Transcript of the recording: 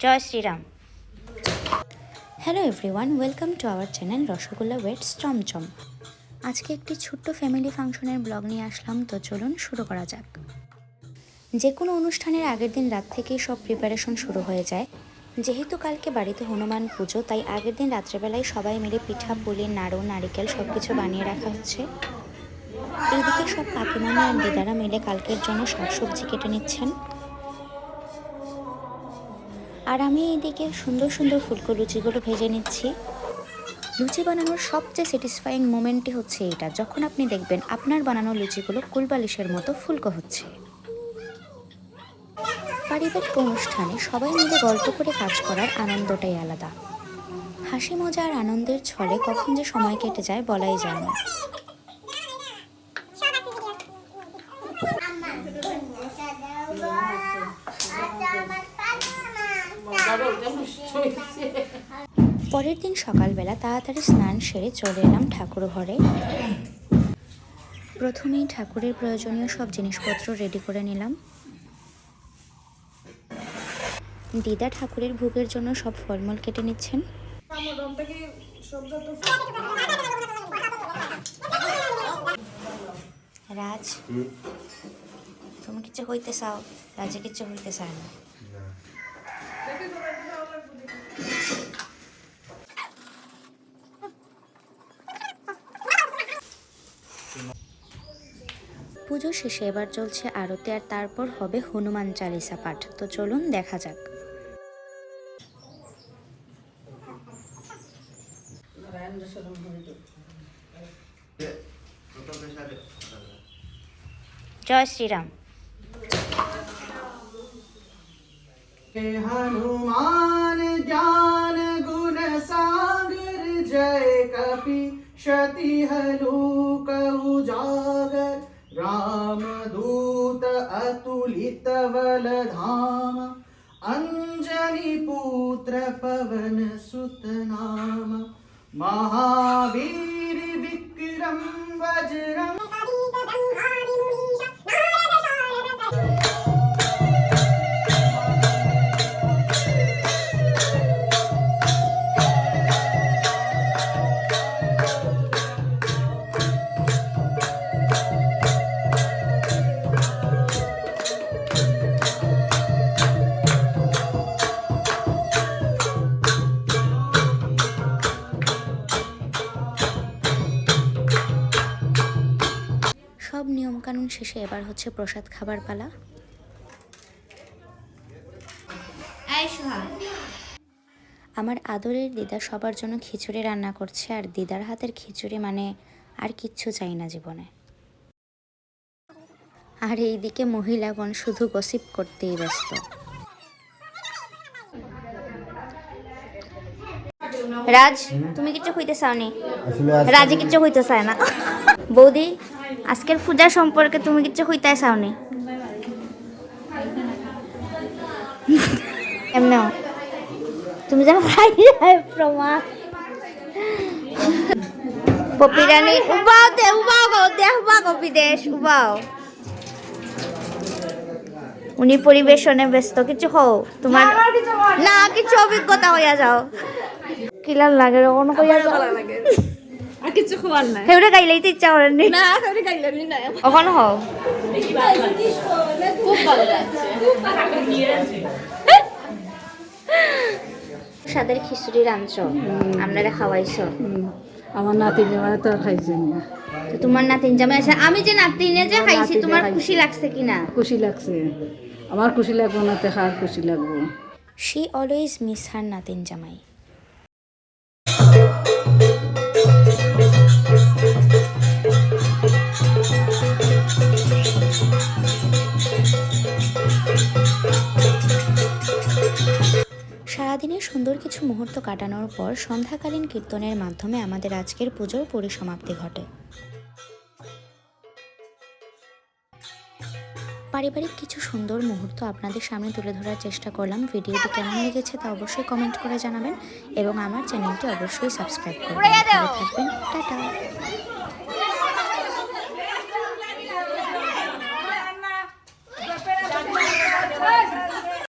Joy Shriram. Hello everyone, welcome to our channel rasgulla weds chamcham. আজকে একটি ছোট্ট ফ্যামিলি ফাংশনের ব্লগ নিয়ে আসলাম, তো চলুন শুরু করা যাক। যে কোনো অনুষ্ঠানের আগের দিন রাত থেকেই সব প্রিপারেশন শুরু হয়ে যায়। যেহেতু কালকে বাড়িতে হনুমান পুজো, তাই আগের দিন রাত্রেবেলায় সবাই মিলে পিঠা পুলি নাড়ু নারিকেল সব কিছু বানিয়ে রাখা হচ্ছে। এইদিকে সব কাকিমানি আর দিদারা মিলে কালকের জন্য শাকসবজি কেটে নিচ্ছেন, আর আমি এইদিকে সুন্দর সুন্দর ফুলকো লুচিগুলো ভেজে নিচ্ছি। লুচি বানানোর সবচেয়ে স্যাটিসফাইং মোমেন্টই হচ্ছে এটা, যখন আপনি দেখবেন আপনার বানানো লুচিগুলো কুলবালিশের মতো ফুলকো হচ্ছে। পারিবারিক অনুষ্ঠানে সবাই মিলে গল্প করে কাজ করার আনন্দটাই আলাদা। হাসি মজা আর আনন্দের ছলে কখন যে সময় কেটে যায় বলাই যায় না। পরের দিন সকালবেলা তাড়াতাড়ি স্নান সেরে চলে এলাম ঠাকুর ঘরে। প্রথমেই ঠাকুরের প্রয়োজনীয় সব জিনিসপত্র রেডি করে নিলাম। দিদা ঠাকুরের ভোগের জন্য সব ফলমূল কেটে নিচ্ছেন। রাজ, তুমি কিছু হইতে চাও? রাজে কিছু হইতে চায় না। পুজো শেষে এবার চলছে আরতি, আর তারপর হবে হনুমান চালিসা পাঠ। তো চলুন দেখা যাক। জয় শ্রীরাম। हनुमान ज्ञान गुण सागर जय कपि शति हनुक उजागर रामदूत अतुलित बल धाम अंजनी पुत्र पवन सुत नाम महावीर विक्रम वज्रम। সব নিয়মকানুন শেষে এবার হচ্ছে প্রসাদ খাবার পালা। আমার আদরের দিদা সবার জন্য খিচুড়ি রান্না করছে, আর দিদার হাতের খিচুড়ি মানে আর কিচ্ছু চাই না জীবনে। আর এইদিকে মহিলাগণ শুধু গসিপ করতেই ব্যস্ত। রাজ, তুমি কিছু হইতে চাওনি? রাজে কিছু হইতে চায় না। বৌদি, আজকের পূজা সম্পর্কে তুমি কিছু হইতে চাওনি? এমন তুমি যেন প্রমাণ পপিরানি উবাও দে উবাও গো দেহ বাগো বিদেশ উবাও। উনি পরিবেশনে ব্যস্ত, কিছু হও তোমার না কিছু অভিজ্ঞতা হইয়া যাও। কিলার লাগে রকম কইয়া যাও আর কিছু খাওয়ার নাই। হেউরে গাইলেইতে ইচ্ছা করেনি না, হেউরে গাইলেনি না ওখানে হও। খুব ভালো লাগছে, সাদের খিচুড়ি রাঁধছো, আপনারা খাওয়াইছো? আমার নাতিন জামাই তো খাইছেন না। তো তোমার নাতিন জামাই আছে, আমি যে নাতিনে যে খাইছি, তোমার খুশি লাগছে কিনা? খুশি লাগছে, আমার খুশি লাগবো না তো কার খুশি লাগবো? শি অলওয়েজ মিস হার নাতিন জামাই। সারাদিনের সুন্দর কিছু মুহূর্ত কাটানোর পর সন্ধ্যাকালীন কীর্তনের মাধ্যমে আমাদের আজকের পুজোর পরিসমাপ্তি ঘটে। পারিবারিক কিছু সুন্দর মুহূর্ত আপনাদের সামনে তুলে ধরার চেষ্টা করলাম। ভিডিওটি কেমন লেগেছে তা অবশ্যই কমেন্ট করে জানাবেন, এবং আমার চ্যানেলটি অবশ্যই সাবস্ক্রাইব করবেন। ভালো থাকবেন, টাটা।